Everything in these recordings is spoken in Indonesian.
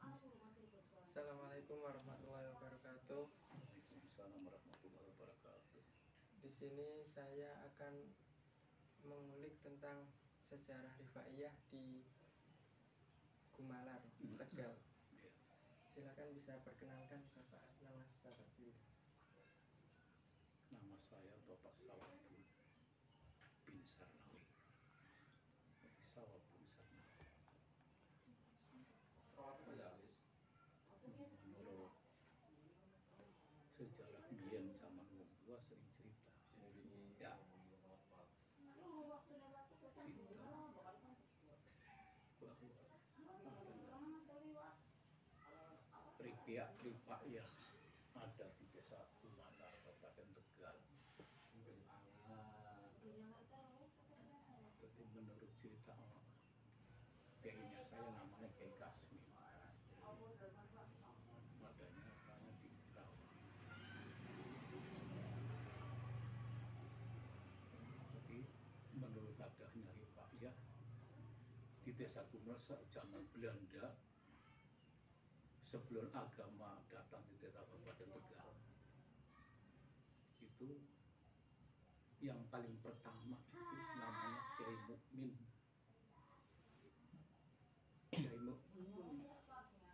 Assalamualaikum warahmatullahi wabarakatuh. Waalaikumsalam warahmatullahi wabarakatuh. Di sini saya akan mengulik tentang sejarah Rifaiyah di Gumalar, Tegal. Silakan bisa perkenalkan Bapak, nama Bapak sendiri. Nama saya Bapak Sawabun bin Sarnawi. Sawabun Sarnawi. Menurut sejarah biyen zaman wong tua sering cerita. Ya. Cerita bahwa Rifaiyah ada di desa Gumalar, Kabupaten Tegal. Jadi menurut cerita kayaknya saya namanya Kiai Kasmi. Adanya orangnya di Kerawang. Jadi menurut adanya Rifaiyah di desa Gumalar zaman Belanda, sebelum agama datang di desa Kabupaten Tegal, itu yang paling pertama itu namanya Kiai Mukmin. Kiai Mukmin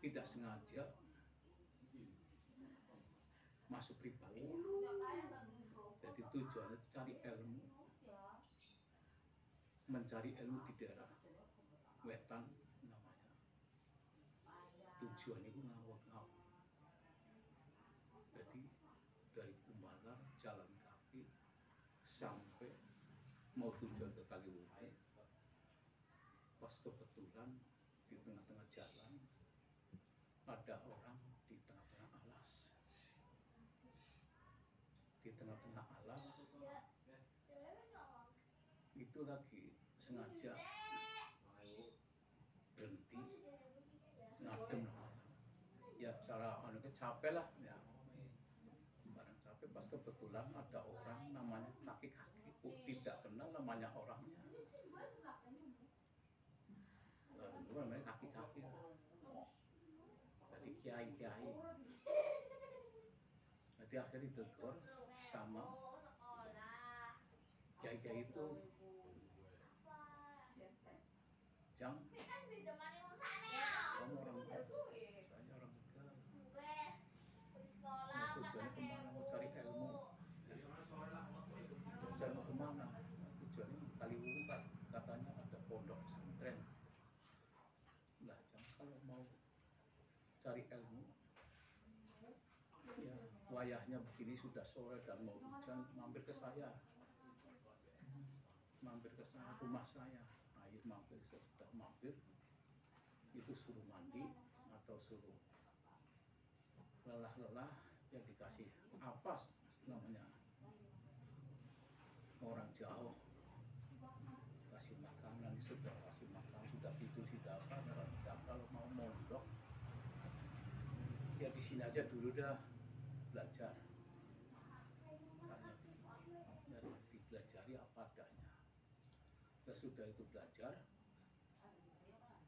tidak sengaja masuk Rifaiyah. Jadi tujuannya cari ilmu, mencari ilmu di daerah wetan namanya. Tujuan itu ngawak-ngawak. Jadi dari Gumalar jalan kaki sampai mau tujuan ke Kaliwungu. Pas kebetulan di tengah-tengah jalan ada orang di tengah-tengah alas. Di tengah-tengah alas itu lagi sengaja berhenti ngadem, ya cara capek lah ya, barang capek. Pas kebetulan ada orang namanya kaki-kaki, tidak kenal namanya orangnya, itu namanya kaki-kaki, jadi kiai-kiai. Jadi akhirnya ditegur sama kiai-kiai itu, Jang, kamu orang Tegal, saya orang Tegal. Mau tujuannya kemana? Mau cari ilmu. Tujuan mau kemana? Tujuannya Kaliwungu, Pak. Katanya ada pondok pesantren. Lah, Jang, kalau mau cari ilmu, ya wayahnya begini sudah sore dan mau hujan, mampir ke saya. Mampir ke saya, rumah saya. Air mampir, saya sudah mampir. Itu suruh mandi atau suruh lelah-lelah, yang dikasih apa namanya orang jauh, kasih makanan, sudah kasih makan, sudah tidur, sudah apa. Kalau mau mondok ya di sini aja dulu dah belajar. Saya dipelajari apa adanya. Ya sudah itu belajar,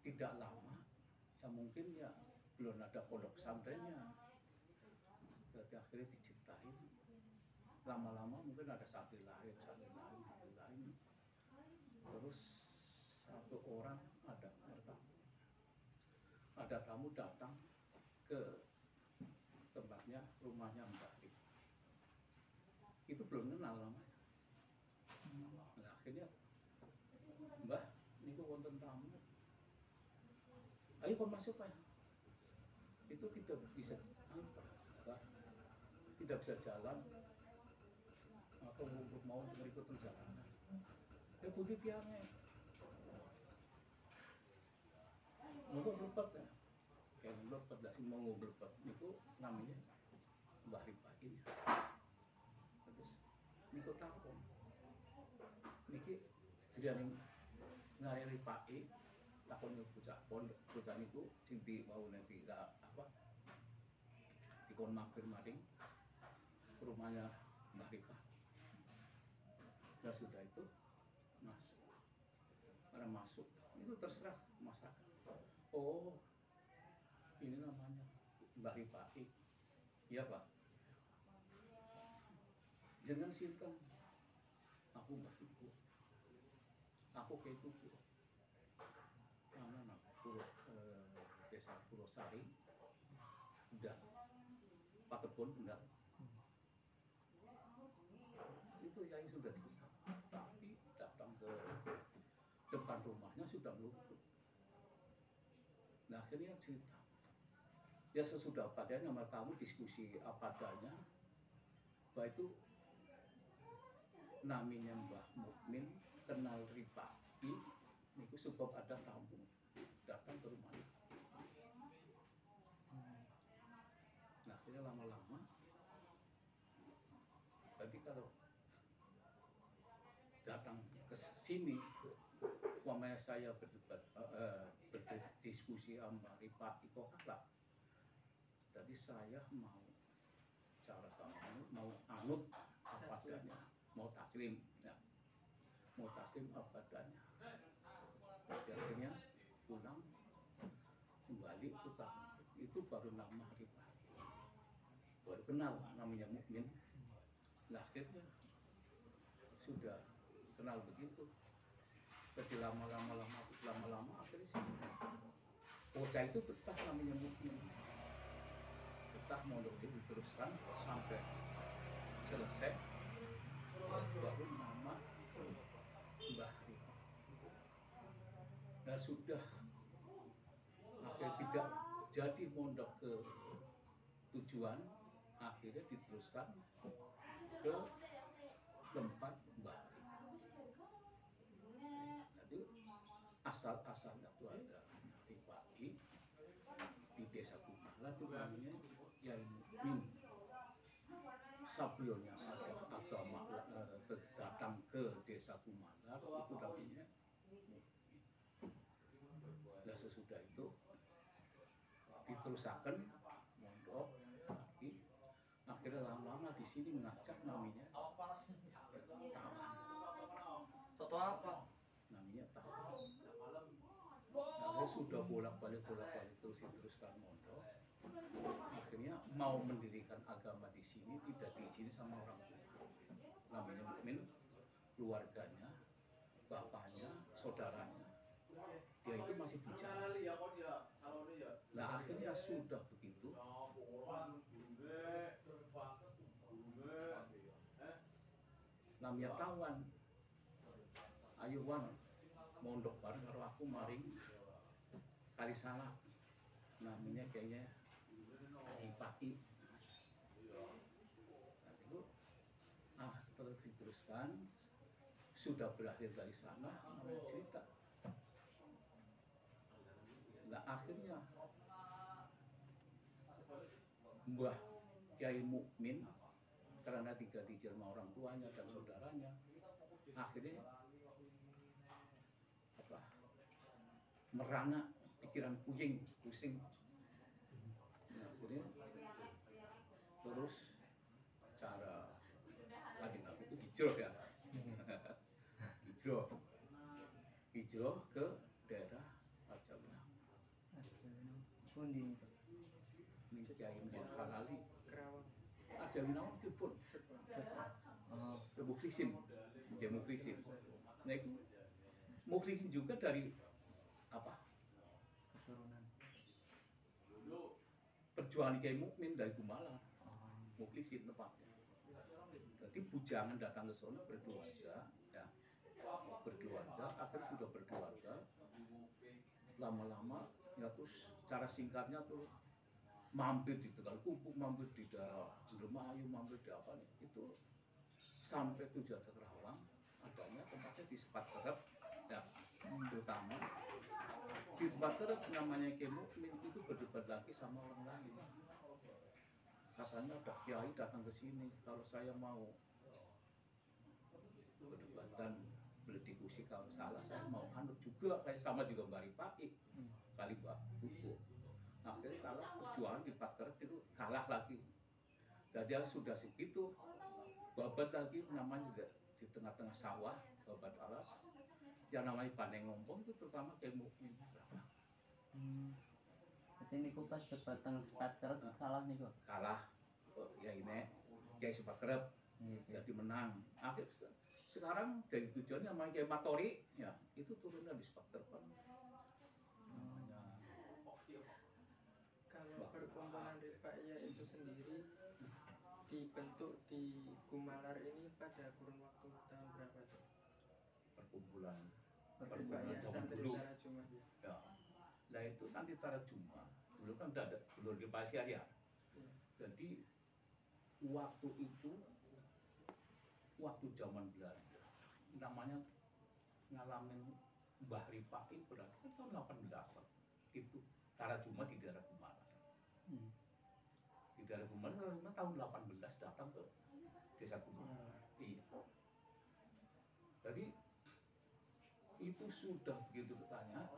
tidak lama ya mungkin ya belum ada pondok pesantrennya. Jadi akhirnya diciptain, lama-lama mungkin ada santri lain. Terus satu orang ada tamu datang ke tempatnya, rumahnya Mbak Ri. Itu belum kenal namanya. Nah, akhirnya, Mbah, ini kok wonten tamu. Ayo kau masuk Pak. Itu tidak bisa tidak bisa jalan atau mau berikut perjalanan. Ya putih tiangnya. Mau berlepat ya. Kayak berlepat, dah sih mau berlepat. Itu namanya Mbah Rifaiyah. Terus niku takon. Niki jadi ngari Rifaiyah, takon bocah pondok, bocah niku cinti mau nanti apa? Dikon mampir maring ke rumahnya Mbah Rifaiyah. Dan sudah itu masuk. Karena masuk itu terserah masyarakat. Oh, ini namanya Mbak Rifai. Iya Pak. Jangan sinten. Aku Mbak Ibu. Aku kayak itu. Mana desa Purwosari. Udah. Pak Kebon udah. Itu yang sudah dibuka. Tapi datang ke depan rumahnya sudah meluput. Nah akhirnya cerita. Ya sesudah padanya sama tamu diskusi apa adanya. Bahwa itu namanya Mbah Mukmin kenal Rifai. Itu sebab ada tamu datang ke rumahnya. Nah akhirnya lama-lama. Tadi kalau datang ke sini, umpamanya saya berdebat, berdiskusi sama Rifai kok kalah. Tadi saya mau cara kamu mau anut apa adanya, mau taslim, ya. Mau taslim apa adanya. Akhirnya pulang kembali ke tamu. Itu baru nama Rifai, baru kenal namanya Mukmin. Nah akhirnya sudah kenal begitu. Jadi lama-lama akhirnya sih bocah itu betah namanya Mukmin. Betah mondok itu diteruskan sampai selesai, baru nama Mbah Rifai. Nah sudah akhirnya tidak jadi mondok ke tujuan, akhirnya diteruskan ke tempat Mbah Rifai. Jadi asal-asalnya itu ada Rifai di desa Kumala itu namanya Kyai Mukmin. Sebelumnya ada agama datang ke desa Kumala itu namanya Mukmin. Nah sesudah itu diterusakan mondok lagi. Akhirnya lama-lama di sini mengajak namanya Tawan. Soto apa? Namanya Tawan. Nah, sudah bolak-balik terus diteruskan mondok. Akhirnya mau mendirikan agama di sini tidak diizini sama orang tua. Namanya Mukmin, keluarganya, bapaknya, saudaranya, dia itu masih bujang. Nah akhirnya sudah begitu. Namanya Tawan. Ayo Wan, mondok bareng karo aku maring Kalisalak. Namanya kayaknya Rifai. Nah, itu terus diteruskan, sudah berakhir dari sana, namanya cerita. Nah akhirnya Mbah Kyai Mukmin karena tidak dijelma orang tuanya dan saudaranya, akhirnya merana pikiran pusing. Nah, akhirnya terus cara Kanjeng Nabi itu hijrah ya. hijrah ke daerah Arjawinang. Ini Kyai Mukmin Halali Kerawang. Arjawinang itu pun Muklisin, dia Muklisin. Nah itu Muklisin juga dari apa? Keturunan. Perjuangan Kyai Mukmin dari Gumalar, Muklisin tempatnya. Jadi bujangan datang ke sana berkeluarga, ya. Berkeluarga, akhirnya sudah berkeluarga. Lama-lama, ya terus cara singkatnya tuh mampir di Tegal Kumpuk, mampir di daerah Indramayu, mampir di apa nih? Itu sampai tujuan ke Kerawang, adanya tempatnya di Sepat Kerep, ya. Terutama di tempat Kerep namanya Kyai Mukmin itu berdebat lagi sama orang lain. Katanya ada kiai datang ke sini, kalau saya mau berdebatan berdiskusi kalau salah saya mau anut juga kayak sama juga Mbak Rifai kali Mbak Buku. Akhirnya kalah perjuangan di Patkerep itu kalah lagi. Dan dia sudah segitu babat lagi namanya juga di tengah-tengah sawah babat alas yang namanya Paneng Ngompong itu terutama Kyai Mukmin. Berarti berarti niku pas debateng speaker salah niku. kalah ya ini Kiai Sepat Kerep jadi menang. Akhir sekarang dari tujuannya sama Kiai Matori ya itu turunnya di Sepat Kerep kan. Namanya Kalau perkumpulan Rifa'iyah itu sendiri dibentuk di Gumalar ini pada kurun waktu tahun berapa tuh? perkumpulan Rifa'iyah zaman Santri dulu. Tara Juma. Ya. Nah itu Santri Tara Juma dulu kan udah ada belum di Pasir ya. Jadi waktu itu waktu zaman Belanda namanya ngalamin Mbah Rifai berarti kan tahun 18 itu Tara Juma di daerah Gumalar. Di daerah Gumalar tahun 18 datang ke desa Gumalar. Iya. Jadi itu sudah begitu bertanya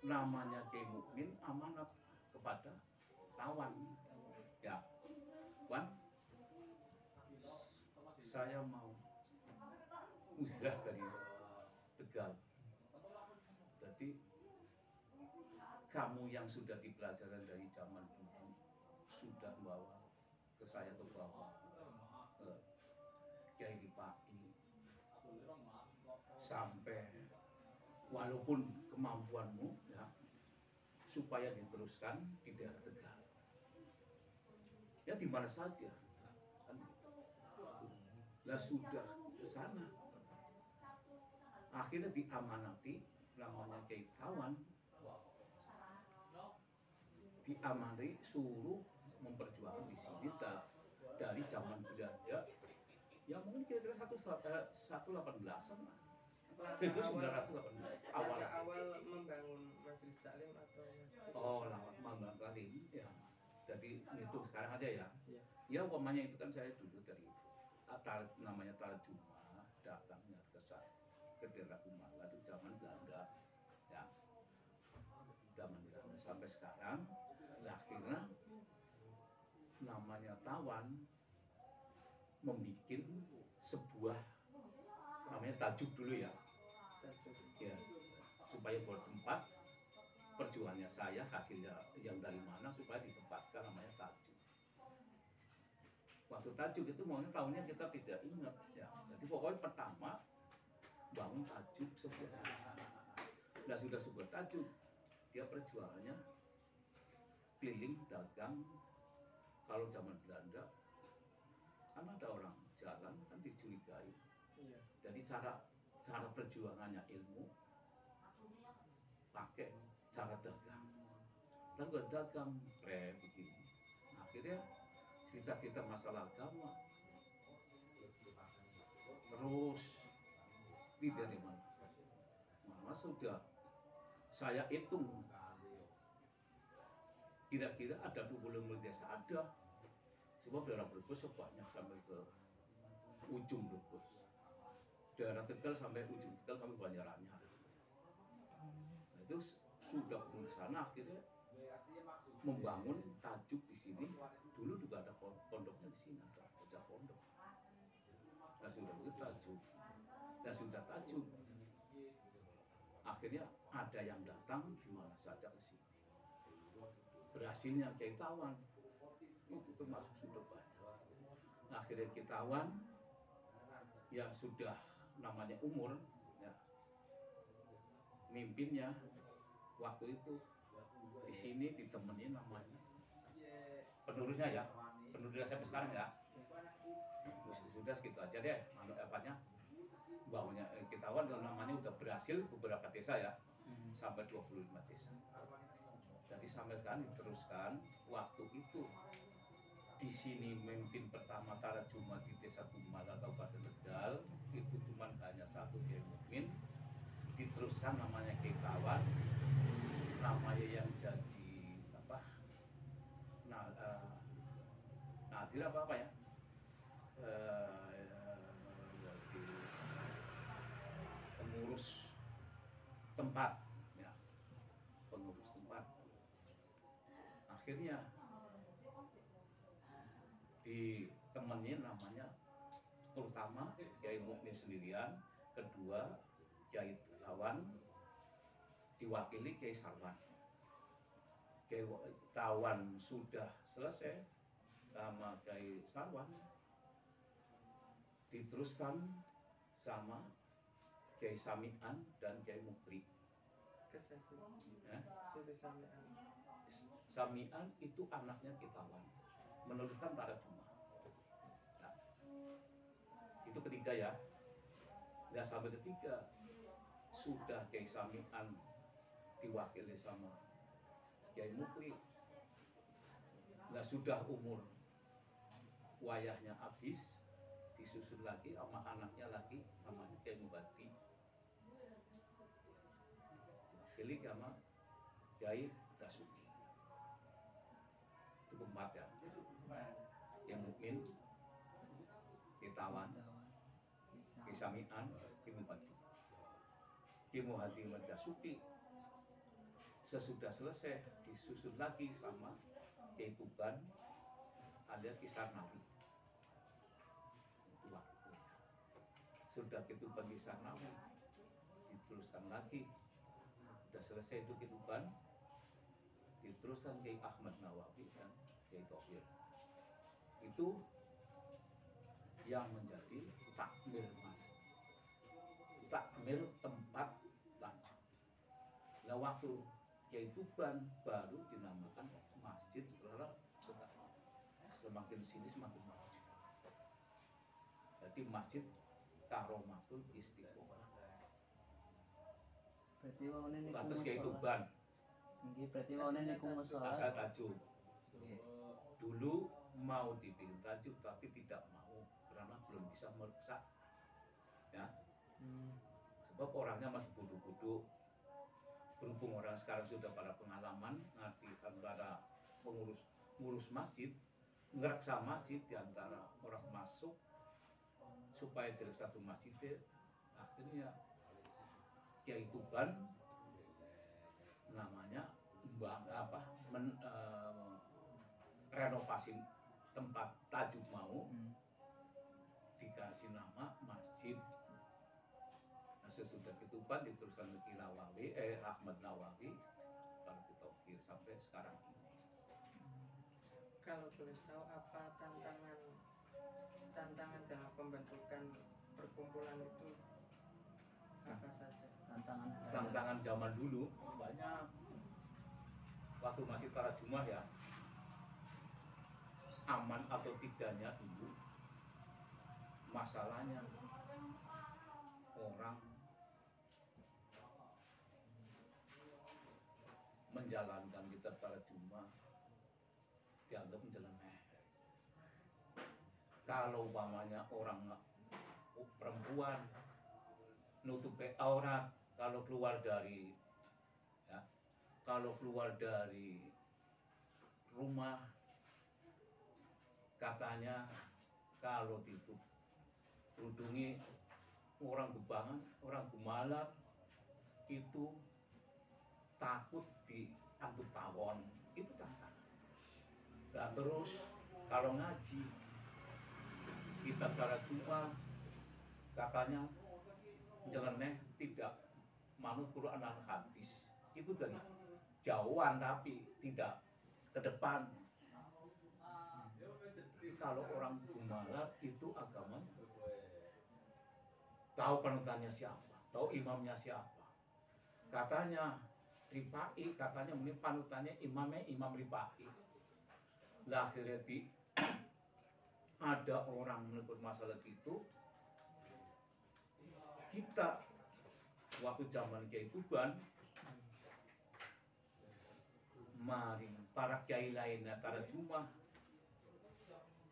namanya Kiai Mukmin amanat kepada Tawan ya Wan saya mau musrah dari Tegal jadi kamu yang sudah dipelajaran dari zaman dulu sudah bawa ke saya ke bawah Kiai Rifai sampai walaupun kemampuanmu ya supaya diteruskan di daerah Tegal ya di mana saja kan lah sudah ke sana akhirnya diamanati namanya Kiai Tawan diamanati suruh memperjuangkan di sini dari zaman Belanda ya mungkin kira-kira 118-an lah 1918 awal membangun majelis taklim atau lawat Mangga Kalim ya. Jadi itu sekarang aja ya. Iya. Ya umpamanya itu kan saya dulu dari namanya Tara Juma datangnya ke daerah Gumalar itu zaman Belanda ya. Zaman Belanda sampai sekarang lah akhirnya namanya Tawan membuat sebuah namanya tajuk dulu ya. Ya, supaya bertempat perjuangannya saya hasilnya yang dari mana supaya ditempatkan namanya tajuk. Waktu tajuk itu maunya tahunnya kita tidak ingat ya. Jadi pokoknya pertama bangun tajuk sebuah tajuk. Nah sudah sebuah tajuk dia perjuangannya keliling dagang kalau zaman Belanda kan ada orang jalan kan dicurigai. Iya. Jadi cara perjuangannya ilmu pakai cara dagang dan gak dagang begini akhirnya cerita-cerita masalah agama terus tidak di mana sudah saya hitung kira-kira ada 25 desa ada sebab daerah Brebes sebanyak sampai ke ujung Brebes daerah Tegal sampai ujung Tegal sampai Banjaranyar. Nah, itu sudah ke sana akhirnya membangun tajuk di sini. Dulu juga ada pondoknya di sini ada pondok. Nah sudah itu tajuk. Nah sudah tajuk. Akhirnya ada yang datang di mana saja ke sini. Berhasilnya Kiai Tawan itu termasuk sudah banyak. Nah, akhirnya Kiai Tawan ya sudah namanya umur ya mimpinnya waktu itu di sini ditemenin namanya penerusnya ya penerusnya sampai sekarang ya sudah segitu aja deh apanya bangunnya kita namanya udah berhasil beberapa desa ya sampai 25 desa jadi sampai sekarang diteruskan waktu itu di sini memimpin pertama Tara Juma di Desa Gumalar Kabupaten Tegal itu cuma hanya satu Kiai Mukmin diteruskan namanya Kiai Tawan namanya yang jadi apa Nadir apa ya jadi pengurus tempat ya pengurus tempat akhirnya ditemenin namanya terutama Kiai Mukmin sendirian, kedua Kiai Tawan diwakili Kiai Sarwan. Kiai Tawan sudah selesai sama Kiai Sarwan, diteruskan sama Kiai Samian dan Kiai Mukri. Kesesi. Ya. Siti Samian. Samian itu anaknya Kiai Tawan, meneruskan Tarajumah. Nah, itu ketiga ya. Nah, sampai ketiga sudah Kiai Samian diwakili sama Kiai Mukri. Nah, sudah umur wayahnya habis, disusun lagi sama anaknya lagi namanya Kiai Mubati, diwakili sama Kiai Dasuki. Itu keempat ya. Kiai Mukmin, Kiai Tawan, Kiai Samian, Kiai Mubati. Kiai Muhadi Dasuki sesudah selesai disusun lagi sama Kiai Tuban alias Kisar Nawi. Itu waktunya. Sudah Kiai Tuban Kisar Nawi diteruskan lagi. Sudah selesai itu Kiai Tuban, diteruskan Kiai Ahmad Nawawi dan Kiai Thohir. Itu yang menjadi takmir takmir tempat lanjut. Nah, waktu Kiai Tuban baru dinamakan masjid, setelah semakin sini semakin maju. Jadi masjid Karomatul Istiqomah. Berarti wawane niku Lantas Kiai Tuban. Nggih, berarti wawane niku masalah. Asal tajuk. Nggih. Dulu mau dibikin tajuk tapi tidak mau karena belum bisa mereksa. Ya. Sebab orangnya masih bodoh-bodoh. Berhubung orang sekarang sudah pada pengalaman ngerti antara ngurus masjid, ngereksa masjid diantara orang masuk supaya tidak satu masjid, akhirnya Kiai Tuban namanya renovasi tempat tajuk mau dikasih nama masjid. Nah, sesudah Tuban diteruskan ke Nawawi, Ahmad Nawawi, baru Thohir sampai sekarang ini. Kalau boleh tahu apa tantangan dalam pembentukan perkumpulan itu apa saja? Tantangan zaman dulu banyak. Waktu masih Tarajumah ya, aman atau tidaknya dulu masalahnya orang menjalankan kitab Tarajumah dianggap menyeleneh. Kalau umpamanya orang perempuan nutupi aurat kalau keluar dari rumah, katanya kalau kerudungi orang Gebangan, orang Gumalar itu takut diangkut tawon, itu tantangan. Dan terus kalau ngaji kitab Tarajumah katanya nyeleneh tidak manut Quran dan hadis, itu dari jauhan tapi tidak ke depan. Kalau orang Gumalar itu agamanya tahu panutannya siapa, tahu imamnya siapa. Katanya Ripai, katanya ini panutannya Imam Ripai. Lah akhirnya ada orang menegur masalah itu. Kita waktu zaman Kiai Tuban, mari para kiai lainnya Tarajumah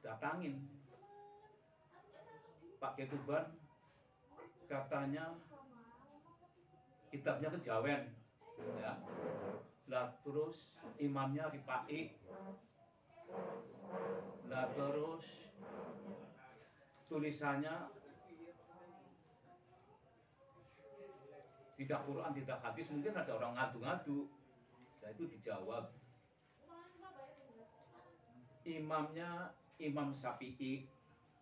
datangin Pak Kiai Tuban, katanya kitabnya kejawen ya. Lah terus imamnya Ripai, lah terus tulisannya tidak Quran, tidak hadis, mungkin ada orang ngadu-ngadu. Nah itu dijawab. Imamnya Imam Syafi'i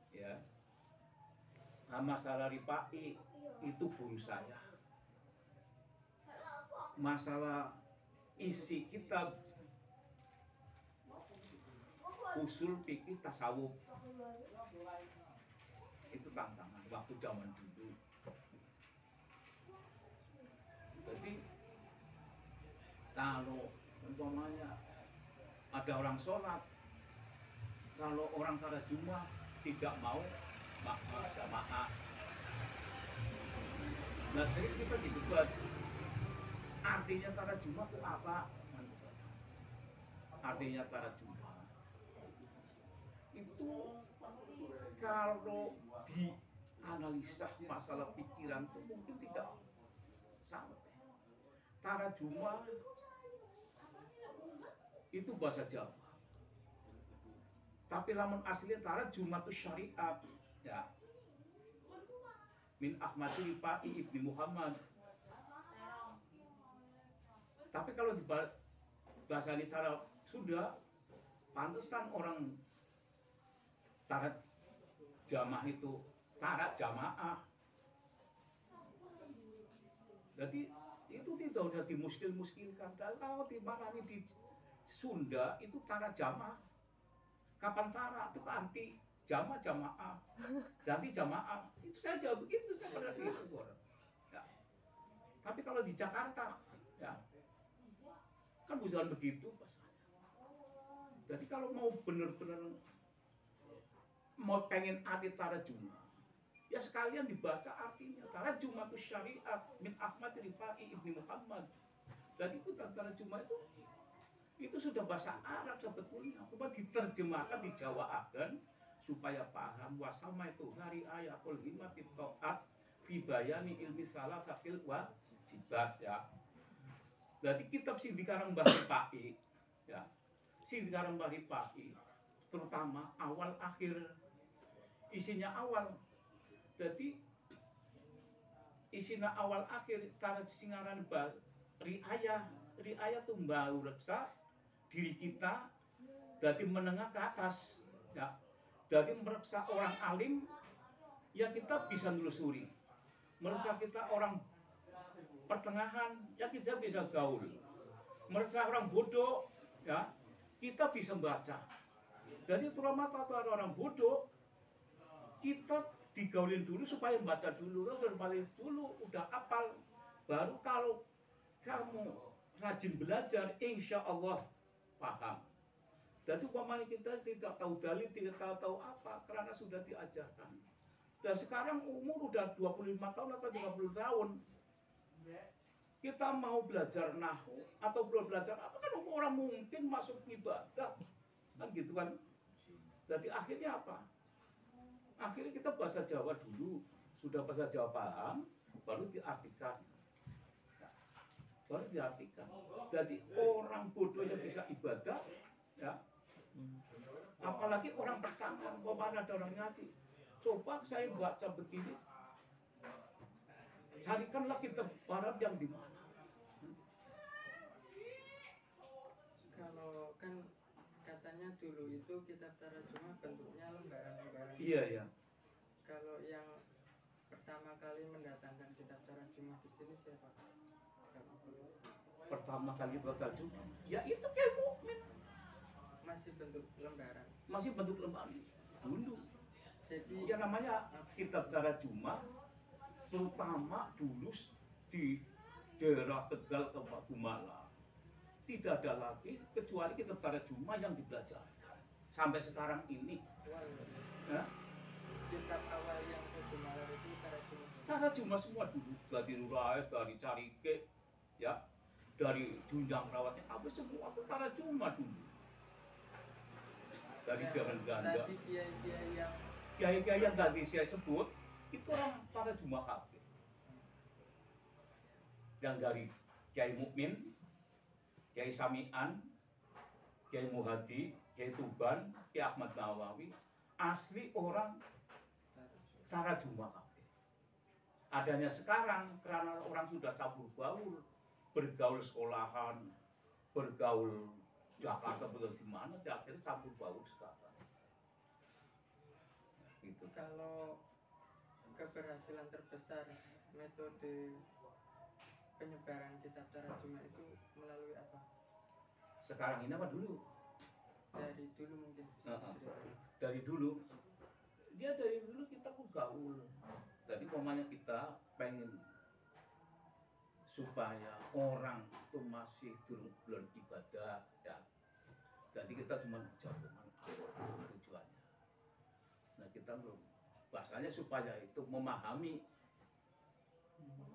ya. Nah, masalah Ripai itu guru saya. Masalah isi kitab usul fikih tasawuf. Itu tantangan waktu zaman dulu. Jadi kalau umpamanya ada orang sholat, kalau orang tarjumah tidak mau jamaah. Nah sering kita didebat, artinya tarjumah itu apa? Artinya tarjumah itu kalau dianalisa masalah pikiran itu mungkin tidak sampai. Tarjumah itu bahasa Jawa. Tapi lamun aslinya tarjumah itu syariat, ya. Min Ahmad Rifai ibni Muhammad. Tapi kalau bahasa ini cara Sunda, pantesan orang tarat jamaah itu tarat jamaah. Jadi itu tidak udah dimuskil-muskilkan. Kalau di mana nih di Sunda itu tarat jamaah. Kapan tarat itu anti jamaah, ganti jamaah. Itu saja begitu saya pernah ditegur. Ya. Tapi kalau di Jakarta, ya kan bukan begitu bahasanya. Jadi kalau mau benar-benar mau pengen arti tarjumah, ya sekalian dibaca artinya. Tarjumah itu syariat min Ahmad Rifai ibni Muhammad. Jadi itu tarjumah itu sudah bahasa Arab sebetulnya, cuma diterjemahkan, dijawaakan supaya paham. Wasama itu hari ayatul himmatit ta'at fi bayani ilmi salasatil wajibat, ya. Jadi kitab Sindikarang Mbah Rifai, ya, Sindikarang Mbah Rifai terutama awal akhir, isinya awal. Jadi isinya awal akhir taraj singaran bahas riayah tuh mbau reksa diri kita dari menengah ke atas, ya. Jadi mereksa orang alim, ya kita bisa nelusuri. Merasa kita orang pertengahan, ya kita bisa gaul. Merasa orang bodoh, ya kita bisa baca. Jadi terutama kalau ada orang bodoh, kita digaulin dulu supaya baca dulu, terus balik dulu udah hafal. Baru kalau kamu rajin belajar, insya Allah paham. Jadi umpamanya kita tidak tahu dalil, tidak tahu apa, karena sudah diajarkan. Dan sekarang umur udah 25 tahun atau 30 tahun. Kita mau belajar nahwu atau belum belajar apa, kan orang mungkin masuk ibadah. Kan gitu kan. Jadi akhirnya apa? Akhirnya kita bahasa Jawa dulu. Sudah bahasa Jawa paham, baru diartikan. Baru diartikan. Jadi orang bodoh yang bisa ibadah, ya. Apalagi orang pertama, kemana ada orang ngaji. Coba saya baca begini, carikanlah kitab Arab yang di mana. Kalau kan katanya dulu itu kitab tarjumah bentuknya lembaran-lembaran. Iya, iya. Kalau yang pertama kali mendatangkan kitab tarjumah di sini siapa? Pertama kali tarjumah, ya itu kayak mukmin. Masih bentuk lembaran. Masih bentuk lembaran dulu. Jadi Ya namanya kitab tarjumah, terutama dulu di daerah Tegal ke Gumala. Tidak ada lagi kecuali kitab tarjumah yang dipelajari sampai sekarang ini. Ya? kitab awal yang Gumalar itu tarjumah. Tarjumah semua dulu, dari Rurai, dari Carike, ya, dari Dundang Rawatnya, apa semua itu tarjumah dulu. Dari zaman Ganda. Tadi kiai-kiai yang Kiai-kiai yang tadi saya sebut itu orang tarjumah kabeh. Yang dari Kiai Mukmin, Kiai Sami'an, Kiai Muhadi, Kiai Tuban, Kiai Ahmad Nawawi, asli orang tarjumah kabeh. Adanya sekarang karena orang sudah campur baur, bergaul sekolahan, bergaul Jakarta, bergaul di mana, akhirnya campur baur sekarang. Gitu. kalau keberhasilan terbesar metode penyebaran kitab tarjumah itu melalui apa? Sekarang ini apa dulu? dari dulu mungkin bisa diceritain. Dari dulu kita kok gaul. Tadi pomanya kita pengen supaya orang itu masih belum ibadah ya. Jadi kita cuma jagungan tujuannya. Nah kita belum bahasanya supaya itu memahami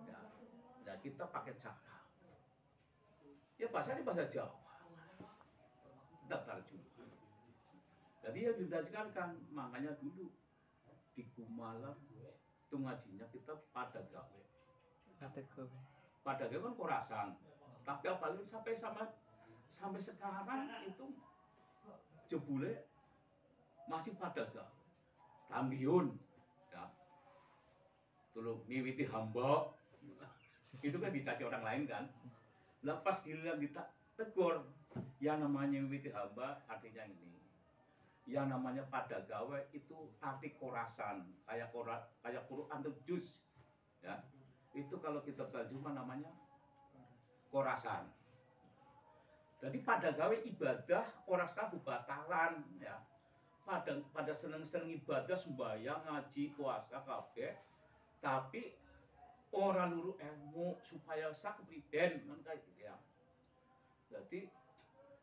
ya. Nah kita pakai cara ya bahasanya bahasa Jawa. Daftar dulu. Jadi ya didajikan makanya dulu di Gumalar itu ngajinya kita pada gawe. Pada gawe kan korasan. Tapi apalagi sampai sekarang itu jebule masih pada gawe. Tambiun ya. Tolong miwiti hamba. Itu kan dicaci orang lain kan. Lepas giliran kita tegur, yang namanya miwiti hamba artinya ini. Yang namanya pada gawe itu arti korasan, kayak Quran itu juz ya. Itu kalau kita terjemah namanya korasan. Jadi pada gawe ibadah orang sabu batalan ya. Pada seneng-seneng ibadah sembahyang, ngaji, puasa kabeh. Tapi orang luru ilmu supaya sak priben kan kayak gitu ya. Jadi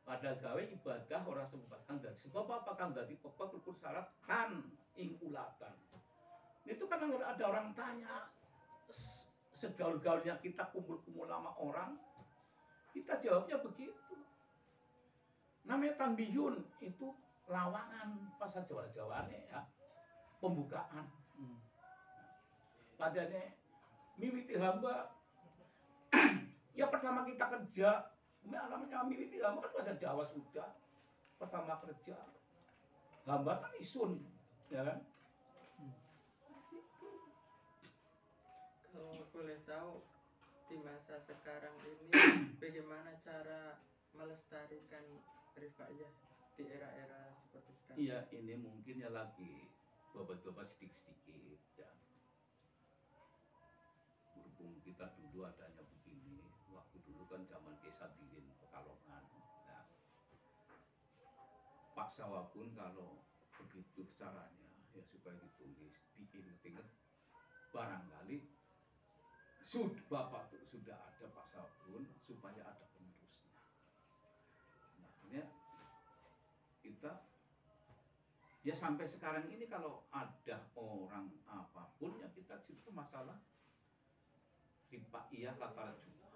pada gawe ibadah orang sebuah kang dadi sebab apa kang dadi apa rukun syarat kan ing ulatan. Itu kan ada orang tanya segaul-gaulnya kita kumpul-kumpul sama orang, kita jawabnya begitu. Namanya tanbihun itu lawangan pasal Jawa-Jawane ya, pembukaan. Padanya miwiti hamba ya pertama kita kerja. Namanya miwiti hamba kan bahasa Jawa sudah. Pertama kerja hamba kan isun ya kan. Kalau boleh tahu di masa sekarang ini bagaimana cara melestarikan rifaiyah di era-era seperti sekarang? Iya, ini mungkin ya lagi babat-babat sedikit-sedikit ya. Berhubung kita dulu adanya begini, waktu dulu kan zaman Kesadirin Pekalongan. Nah, Pak Sawapun kalau begitu caranya ya supaya ditulis, diinget-inget, barangkali Bapak tuh sudah ada Pak Sawapun supaya ada penerusnya. Makanya kita ya sampai sekarang ini kalau ada orang apapun ya kita cerita masalah rifaiyah latar jumlah.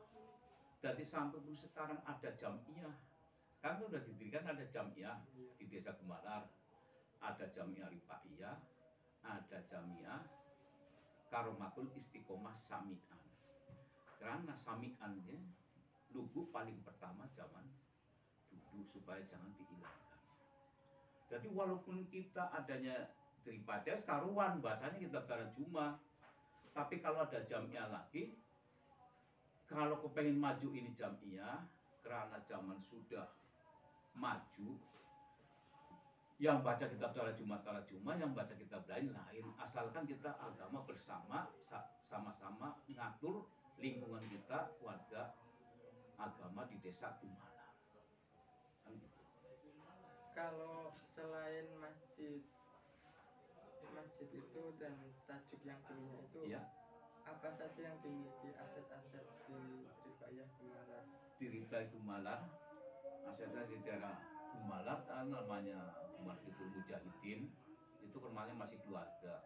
Jadi sampai pun sekarang ada jamiah, kan udah didirikan ada jamiah di Desa Gumalar, ada jamiah rifaiyah, ada jamiah Karomatul Istiqomah Sami'an. Karena Sami'annya lugu paling pertama zaman dulu supaya jangan dihilangkan. Jadi walaupun kita adanya daripada sekaruan bacanya kita tarjumah, tapi kalau ada jamiah lagi, kalau kepengen maju ini jamiah, karena zaman sudah maju, yang baca kitab tarjumah, yang baca kitab lain, asalkan kita agama bersama, sama-sama ngatur lingkungan kita, warga agama di Desa Gumalar. Kan gitu. Kalau selain masjid itu dan tajuk yang dulunya itu, Ya, apa saja yang dimiliki aset-aset di rifaiyah Gumalar? di Rifaiyah Gumalar, asetnya di daerah Gumalar, namanya Markitul Mujahidin, itu rumahnya masih keluarga,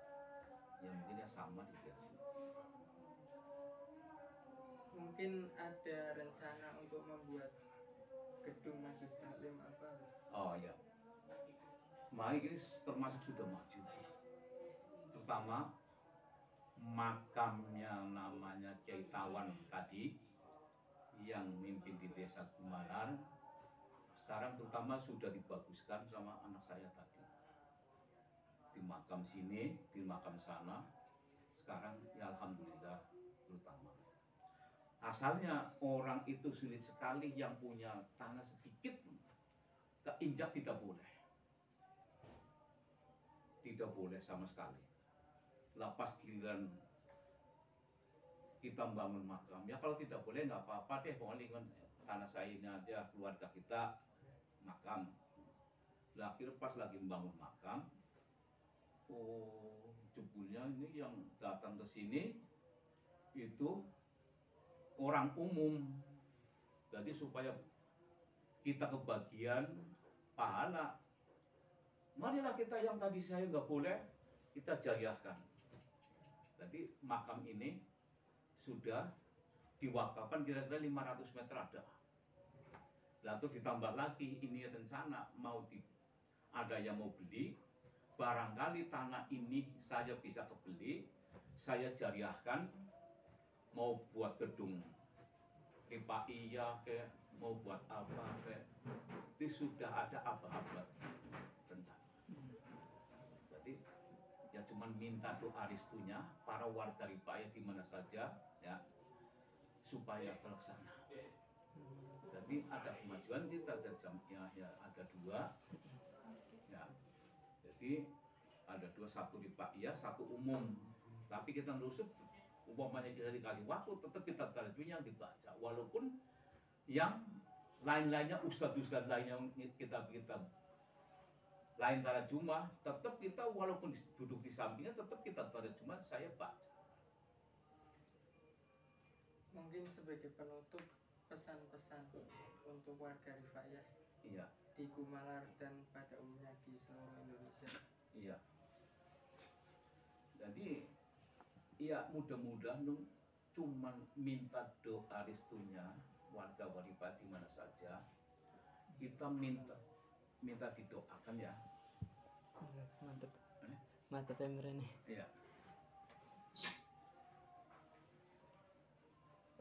yang mungkin ya sama di daerah situ. Mungkin ada rencana untuk membuat gedung majelis taklim apa? Oh ya, mari ini termasuk sudah maju. Terutama makamnya namanya Kiai Tawan tadi yang mimpin di Desa Gumalar, sekarang terutama sudah dibaguskan sama anak saya tadi. Di makam sini, di makam sana, sekarang ya alhamdulillah terutama. Asalnya orang itu sulit sekali yang punya tanah sedikit keinjak tidak boleh. Tidak boleh sama sekali. Lepas giliran kita membangun makam, ya kalau tidak boleh nggak apa-apa deh, pokoknya lingkungan tanah saya ini aja keluarga kita makam. Lah akhirnya pas lagi membangun makam, oh jebulnya ini yang datang ke sini itu orang umum. Jadi supaya kita kebagian pahala, marilah kita yang tadi saya nggak boleh, kita jariahkan. Jadi makam ini sudah diwakafkan kira-kira 500 meter ada. Lalu ditambah lagi, ini rencana ada yang mau beli, barangkali tanah ini saya bisa kebeli, saya jariahkan, mau buat gedung Rifaiyah kayak, mau buat apa kayak, itu sudah ada abad-abad rencana. Jadi ya cuman minta doa restunya para warga Rifaiyah di mana saja ya, supaya terlaksana. Jadi ada kemajuan, kita ada jamnya ya, ada dua ya. Jadi ada dua, satu Rifaiyah, satu umum. Tapi kita nusuk, umpamanya kita dikasih waktu, tetap kita tarjunya yang dibaca. Walaupun yang lain-lainnya, ustadz-ustadz lain yang kita lain tarjumah, tetap kita walaupun duduk di sampingnya, tetap kita tarjumah, saya baca. Mungkin sebagai penutup, pesan-pesan untuk warga Rifaiyah Iya. di Gumalar dan pada umumnya di seluruh Indonesia. Iya. Jadi ya mudah-mudahan cuman minta doa restunya warga Rifaiyah di mana saja, kita minta didoakan ya. Mantap. Mantap ya Mrene. Iya.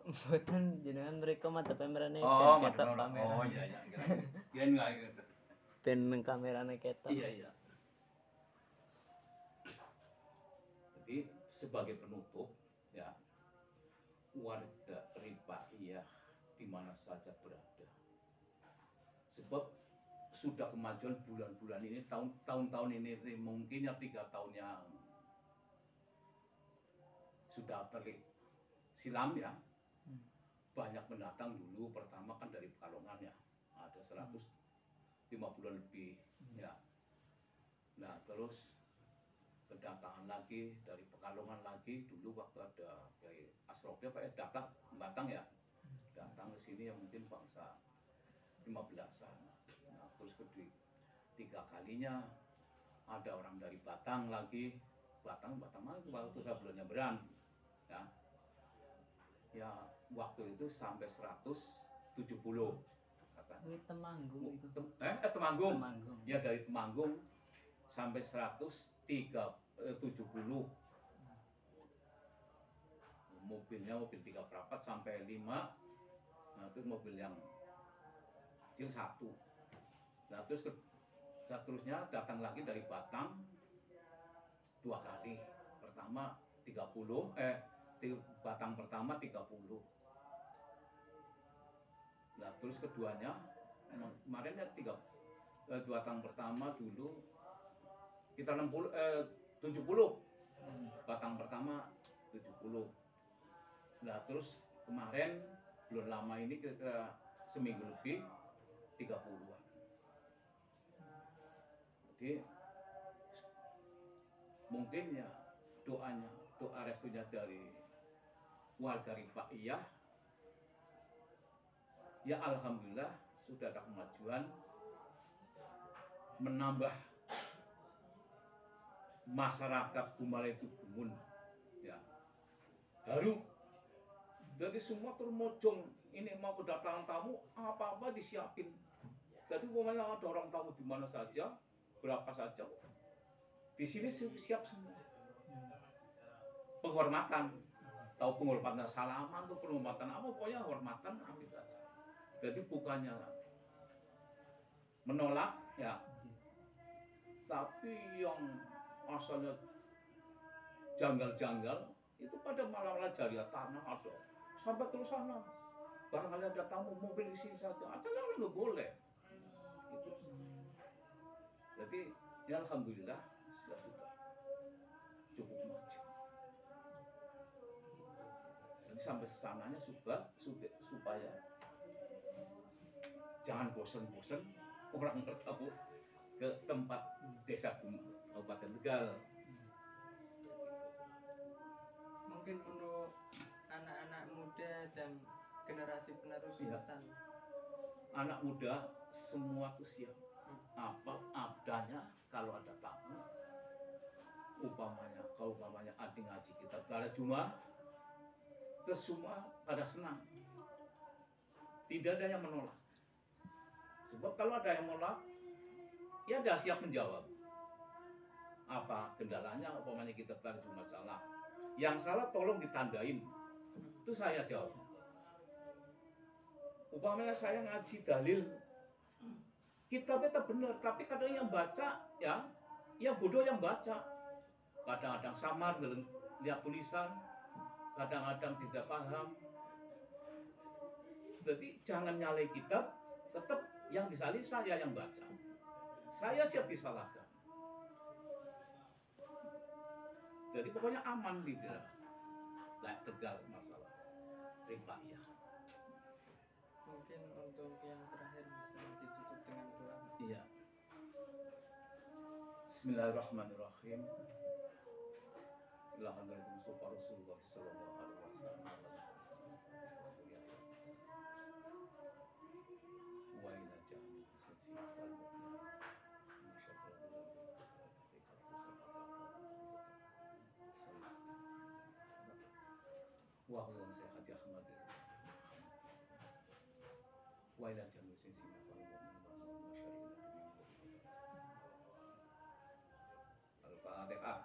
Mboten jenengan mereka mantap ya Mrene. Oh, ketok mantap. kamera. Oh iya. Ya enggak gitu. Ben kamerane ketok. Iya. Jadi sebagai penutup ya, warga Rifaiyah di mana saja berada, sebab sudah kemajuan bulan-bulan ini, tahun-tahun ini, mungkin ya 3 tahun yang sudah silam ya, banyak pendatang. Dulu pertama kan dari Pekalongan ya, ada 150 lebih ya. Nah terus kedatangan lagi dari Pekalongan lagi, dulu waktu ada Kiai Asrofnya Pak datang ya, datang ke sini ya mungkin bangsa 15-an. Nah terus ketiga kalinya ada orang dari Batang lagi, Batang mana itu waktu saya belum nyebrang ya waktu itu sampai 170 katanya. Ini Temanggung itu. Temanggung. Temanggung. Ya dari Temanggung sampai 170. Mobilnya mobil 3 perapat sampai 5. Nah terus mobil yang kecil 1. Nah terus seterusnya datang lagi dari Batang 2 kali. Pertama 30, Batang pertama 30. Nah terus keduanya kemarin ya 2 Batang pertama dulu kita 70. Batang pertama 70. Nah terus kemarin belum lama ini kira-kira seminggu lebih 30-an. Jadi mungkin ya doa restunya dari warga Rifaiyah ya, alhamdulillah sudah ada kemajuan, menambah masyarakat Gumalar itu gumun ya, haru. Jadi semua termojong, ini mau kedatangan tamu apa-apa disiapin. Jadi pokoknya ada orang tamu di mana saja, berapa saja, di sini siap semua. Penghormatan, tahu penghormatan salaman tuh, penghormatan apa, pokoknya hormatan ambil aja. Jadi bukannya menolak ya, tapi yang asalnya janggal-janggal itu pada malah jariah tanah ada sampai terus sana. Barangkali ada tamu mobil di sini saja, asalnya nggak boleh. Gitu. Jadi ya alhamdulillah sudah cukup maju. Jadi sampai kesananya supaya jangan bosen-bosen orang bertamu ke tempat desa Kabupaten Tegal. Mungkin untuk anak-anak muda dan generasi penerus Iya. pesan. Anak muda semua tuh siap. Apa adanya kalau ada tamu, umpamanya adik ngaji kita pada Jumat, terus semua pada senang. Tidak ada yang menolak. Sebab kalau ada yang menolak, ya ada siap menjawab. Apa kendalanya, umpamanya kita terjun masalah. Yang salah tolong ditandain. Itu saya jawab. Umpamanya saya ngaji dalil, kitabnya tetap benar, tapi kadang yang baca ya, yang bodoh yang baca. Kadang-kadang samar dalam lihat tulisan, kadang-kadang tidak paham. Jadi jangan nyalai kitab, tetap yang disalih saya yang baca. Saya siap disalahkan. Jadi pokoknya aman di daerah Tegal masalah riba ya. Mungkin untuk yang terakhir bisa ditutup dengan doa. Iya. Bismillahirrahmanirrahim. Ila hadratin Mustafa Rasulullah sallallahu alaihi wasallam. Wa ila jami sisi wal wa khuzan Syekh Haji Ahmad wa ila jami sisi Al-Fatihah.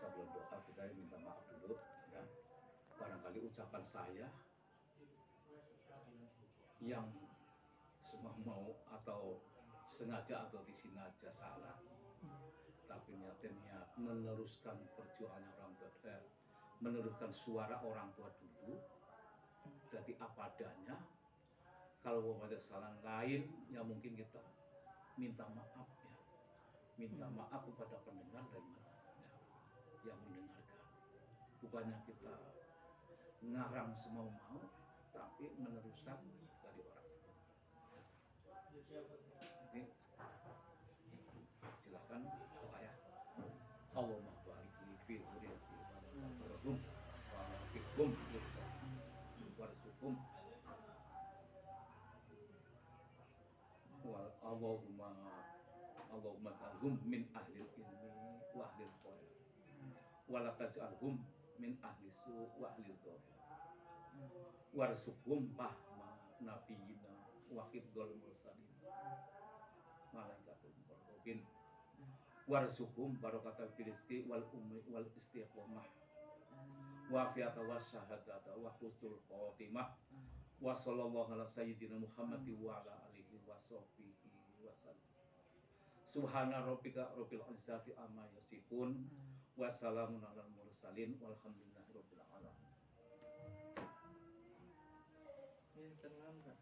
Sebelum doa kita minta maaf dulu ya. Barangkali ucapan saya yang semua mau atau sengaja atau disengaja salah, tapi niat meneruskan perjuangan orang tua, meneruskan suara orang tua dulu. Jadi apa adanya. Kalau mau ada kesalahan lain, ya mungkin kita minta maaf ya, minta maaf kepada pendengar dan yang mendengarkan. Bukannya kita ngarang semau mau, tapi meneruskan dari orang tua. Jadi silakan doa ya. Allahumma barik li fi dzurriyyati warhamhum wa fikum warzuqhum wa Allahumma ta'alhum min ahli ilmi wa ahli al-qawl wa la taj'alhum min ahli su' wa ahli al-qawl warzuqhum fahma nabiyina wa hifdzal mursalin malaikatul muqarrabin warzuqhum barakatal rizqi wal umri wal istiqomah wa fi'ata wa syahadata wa husnul khotimah wa sallallahu ala sayyidina Muhammad wa ala alihi wa sahbihi wa sallam. Subhana rabbika rabbil izzati amma yasifun wa salamun alal mursalin walhamdulillahi rabbil alamin. Ini tenang, Pak.